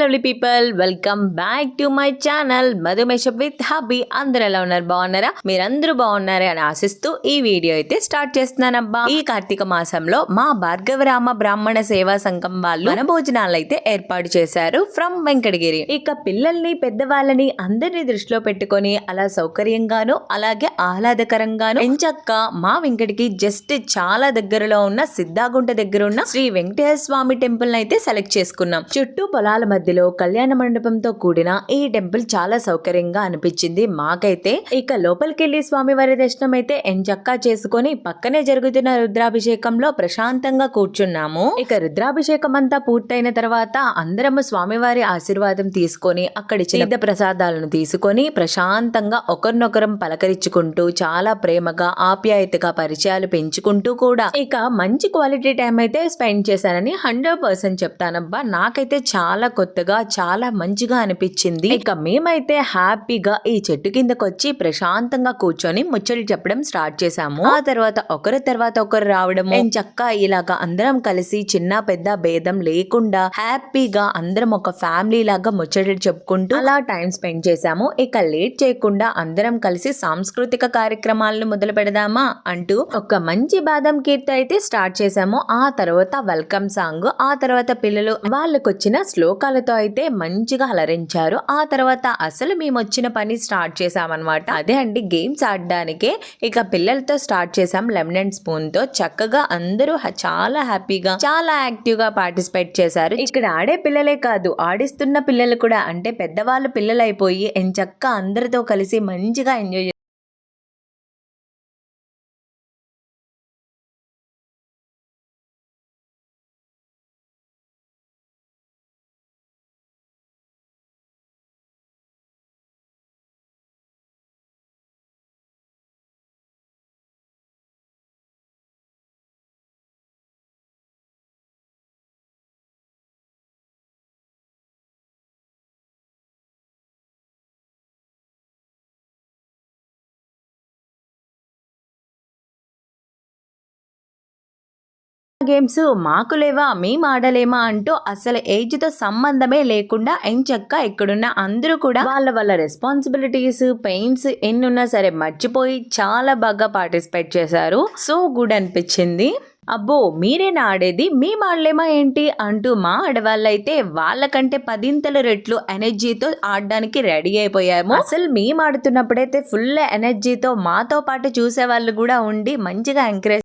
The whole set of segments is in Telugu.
Lovely people, welcome back to my channel మధుమేషప్ విత్ హబీ. అందరూ ఎలా ఉన్నారు? బాగున్నారా? మీరందరూ బాగున్నారే అని ఆశిస్తూ ఈ వీడియో అయితే స్టార్ట్ చేస్తున్నానబ్బా. ఈ కార్తీక మాసంలో మా భార్గవరామ బ్రాహ్మణ సేవా సంఘం వాళ్ళు వనభోజనాలు అయితే ఏర్పాటు చేశారు ఫ్రమ్ వెంకటగిరి. ఇక పిల్లల్ని పెద్దవాళ్ళని అందరినీ దృష్టిలో పెట్టుకొని అలా సౌకర్యంగాను అలాగే ఆహ్లాదకరంగాను ఎంచక్క మా వెంకటికి జస్ట్ చాలా దగ్గరలో ఉన్న సిద్ధాగుంట దగ్గర ఉన్న శ్రీ వెంకటేశ్వర స్వామి టెంపుల్ అయితే సెలెక్ట్ చేసుకున్నాం. చుట్టూ పొలాల మధ్యలో కళ్యాణ మండపంతో కూడిన ఈ టెంపుల్ చాలా సౌకర్యంగా అనిపించింది మాకైతే. ఇక లోపలికెళ్లి స్వామివారి దర్శనం అయితే ఎంచక్కా చేసుకొని పక్కనే జరుగుతున్న రుద్రాభిషేకంలో ప్రశాంతంగా కూర్చున్నాము. ఇక రుద్రాభిషేకం అంతా పూర్తయిన తర్వాత అందరము స్వామివారి ఆశీర్వాదం తీసుకొని అక్కడి చిన్న ప్రసాదాలను తీసుకొని ప్రశాంతంగా ఒకరినొకరం పలకరించుకుంటూ చాలా ప్రేమగా ఆప్యాయతగా పరిచయాలు పెంచుకుంటూ కూడా ఇక మంచి క్వాలిటీ టైం అయితే స్పెండ్ చేశానని 100% చెప్తానబ్బా. నాకైతే చాలా కొత్తగా చాలా మంచిగా అనిపించింది. ఇక మేమైతే హ్యాపీగా ఈ చెట్టు కిందకు వచ్చి ప్రశాంతంగా కూర్చొని ముచ్చట్లు చెప్పడం స్టార్ట్ చేశాము. ఆ తర్వాత ఒకరు రావడం చక్కగా ఇలాగా అందరం కలిసి చిన్న పెద్ద భేదం లేకుండా హ్యాపీగా అందరం ఒక ఫ్యామిలీ లాగా ముచ్చట్లు చెప్పుకుంటూ అలా టైం స్పెండ్ చేశాము. ఇక లేట్ చేయకుండా అందరం కలిసి సాంస్కృతిక కార్యక్రమాలను మొదలు పెడదామా అంటూ ఒక మంచి బాదం కీర్తి అయితే స్టార్ట్ చేశాము. ఆ తర్వాత వెల్కమ్ సాంగ్, ఆ తర్వాత పిల్లలు వాళ్ళకు వచ్చిన శ్లోకాలతో అయితే మంచిగా అలరించారు. ఆ తర్వాత అసలు మేము వచ్చిన పని స్టార్ట్ చేసామన్నమాట. అదే అండి గేమ్స్ ఆడడానికే. ఇక పిల్లలతో స్టార్ట్ చేసాం. లెమన్ అండ్ స్పూన్ తో చక్కగా అందరూ చాలా హ్యాపీగా చాలా యాక్టివ్ గా పార్టిసిపేట్ చేశారు. ఇక్కడ ఆడే పిల్లలే కాదు ఆడిస్తున్న పిల్లలు కూడా, అంటే పెద్దవాళ్ళు పిల్లలు అయిపోయి ఎంచక్క అందరితో కలిసి మంచిగా ఎంజాయ్ గేమ్స్ మాకు లేవా మేము ఆడలేమా అంటూ అసలు ఏజ్ తో సంబంధమే లేకుండా ఎంచక్క ఇక్కడున్న అందరూ కూడా వాళ్ళ రెస్పాన్సిబిలిటీస్ పెయిన్స్ ఎన్నున్నా సరే మర్చిపోయి చాలా బాగా పార్టిసిపేట్ చేశారు. సో గుడ్ అనిపించింది. అబ్బో మీరేనా ఆడేది మేము ఆడలేమా ఏంటి అంటూ మా ఆడవాళ్ళైతే వాళ్ళకంటే 10 రెట్లు ఎనర్జీతో ఆడడానికి రెడీ అయిపోయాము. అసలు మేము ఆడుతున్నప్పుడైతే ఫుల్ ఎనర్జీతో మాతో పాటు చూసే వాళ్ళు కూడా ఉండి మంచిగా ఎంకరేజ్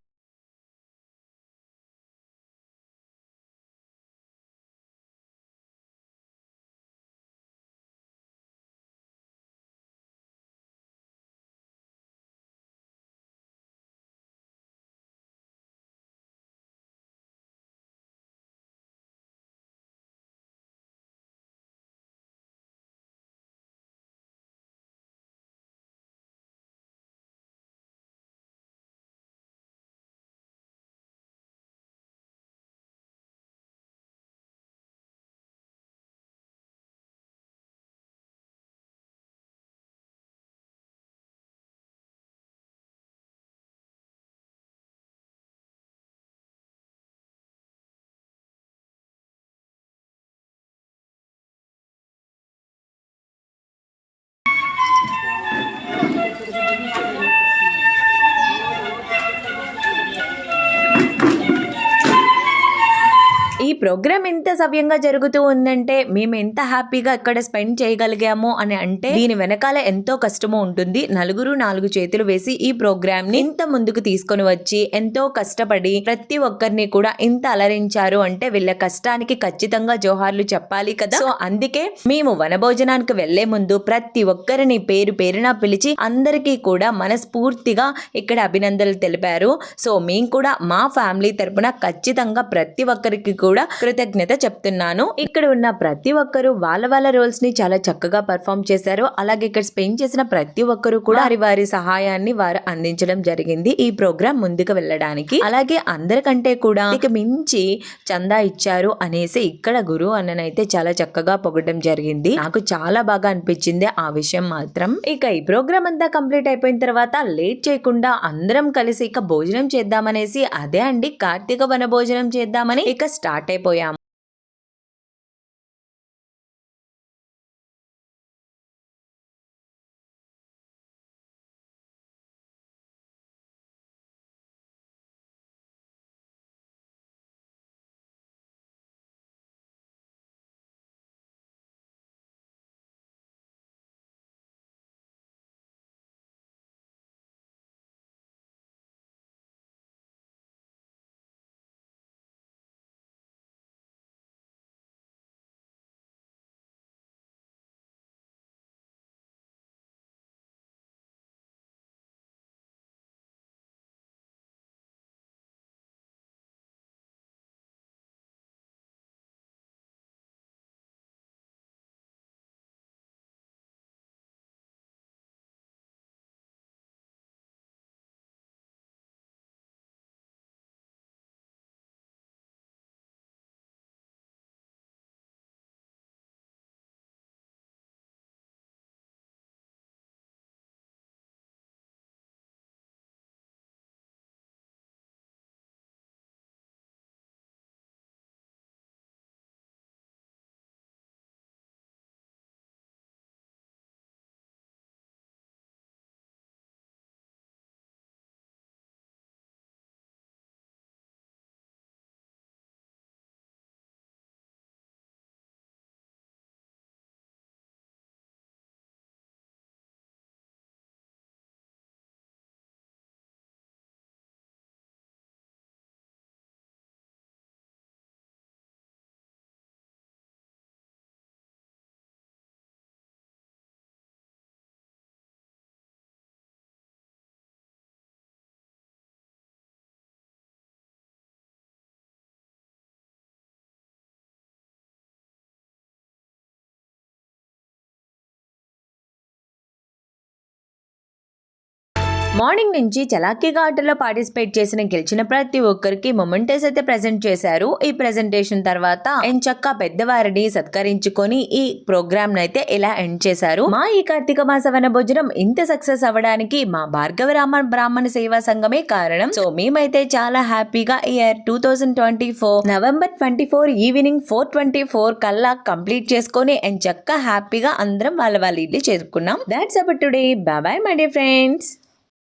ఈ ప్రోగ్రామ్ ఎంత సవ్యంగా జరుగుతూ ఉందంటే మేము ఎంత హ్యాపీగా ఇక్కడ స్పెండ్ చేయగలిగాము అని అంటే దీని వెనకాల ఎంతో కష్టము ఉంటుంది. నలుగురు 4 చేతులు వేసి ఈ ప్రోగ్రామ్ ని ఇంత ముందుకు తీసుకొని వచ్చి ఎంతో కష్టపడి ప్రతి ఒక్కరిని కూడా ఇంత అలరించారు అంటే వీళ్ళ కష్టానికి ఖచ్చితంగా జోహార్లు చెప్పాలి కదా. సో అందుకే మేము వనభోజనానికి వెళ్లే ముందు ప్రతి ఒక్కరిని పేరు పేరున పిలిచి అందరికీ కూడా మనస్ఫూర్తిగా ఇక్కడ అభినందనలు తెలిపారు. సో మేము కూడా మా ఫ్యామిలీ తరపున ఖచ్చితంగా ప్రతి ఒక్కరికి కూడా కృతజ్ఞత చెప్తున్నాను. ఇక్కడ ఉన్న ప్రతి ఒక్కరు వాళ్ళ రోల్స్ ని చాలా చక్కగా పర్ఫామ్ చేశారు. అలాగే ఇక్కడ స్పెండ్ చేసిన ప్రతి ఒక్కరు కూడా వారి సహాయాన్ని వారు అందించడం జరిగింది ఈ ప్రోగ్రామ్ ముందుకు వెళ్ళడానికి. అలాగే అందరికంటే కూడా ఇక మించి చందా ఇచ్చారు అనేసి ఇక్కడ గురు అన్ననైతే చాలా చక్కగా పొగడం జరిగింది. నాకు చాలా బాగా అనిపించింది ఆ విషయం మాత్రం. ఇక ఈ ప్రోగ్రామ్ అంతా కంప్లీట్ అయిపోయిన తర్వాత లేట్ చేయకుండా అందరం కలిసి ఇక భోజనం చేద్దామనేసి, అదే అండి కార్తీక వన భోజనం చేద్దామని ఇక స్టార్ట్ అయిపోయాము. మార్నింగ్ నుంచి చలాకీగా ఆటలో పార్టిసిపేట్ చేసిన గెలిచిన ప్రతి ఒక్కరికి మొమెంటస్ అయితే ప్రెజెంట్ చేశారు. ఈ ప్రెజెంటేషన్ తర్వాత ఎంచక్కా పెద్దవారిని సత్కరించుకొని ఈ ప్రోగ్రామ్ అయితే ఇలా ఎండ్ చేశారు. మా ఈ కార్తీక మాస వన భోజనం ఇంత సక్సెస్ అవ్వడానికి మా భార్గవ బ్రాహ్మణ సేవా సంఘమే కారణం. సో మేమైతే చాలా హ్యాపీగా ఇయర్ 2024 నవంబర్ 24 ఈవినింగ్ 4:24 కల్లా కంప్లీట్ చేసుకొని ఎంచక్కా హ్యాపీగా అందరం వాళ్ళ ఇల్లు చేరుకున్నాం. That's about today. By by my dear friends.